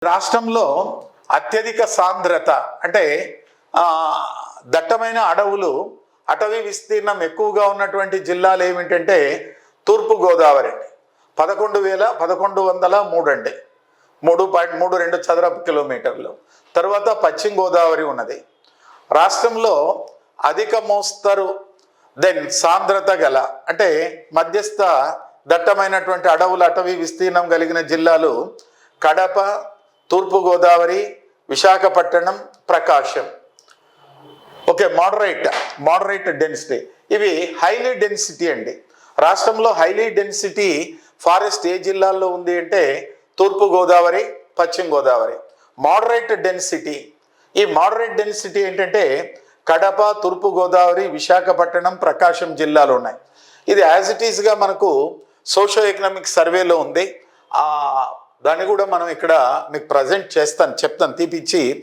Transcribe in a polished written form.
రాష్ట్రంలో అత్యధిక సాంద్రత అంటే దట్టమైన అడవులు, అటవీ విస్తీర్ణం ఎక్కువగా ఉన్నటువంటి జిల్లాలు ఏమిటంటే తూర్పుగోదావరి అండి. 11,103 అండి, 3.32 చదరపు కిలోమీటర్లు. తర్వాత పశ్చిమ గోదావరి ఉన్నది. రాష్ట్రంలో అధిక మోస్తరు సాంద్రత గల అంటే మధ్యస్థ దట్టమైనటువంటి అడవులు, అటవీ విస్తీర్ణం కలిగిన జిల్లాలు కడప, తూర్పుగోదావరి, Visakhapatnam, Prakasam. Okay, moderate density. ఇవి హైలీ డెన్సిటీ అండి. రాష్ట్రంలో హైలీ డెన్సిటీ ఫారెస్ట్ ఏ జిల్లాల్లో ఉంది అంటే తూర్పుగోదావరి, పశ్చిమ గోదావరి. మోడరేట్ డెన్సిటీ, ఈ మోడరేట్ డెన్సిటీ ఏంటంటే కడప, తూర్పుగోదావరి, విశాఖపట్నం, ప్రకాశం జిల్లాలు ఉన్నాయి. ఇది యాజ్ ఇట్ ఈస్గా మనకు సోషో ఎకనామిక్ సర్వేలో ఉంది. దాన్ని కూడా మనం ఇక్కడ మీకు ప్రజెంట్ చెప్తాను తీపిచ్చి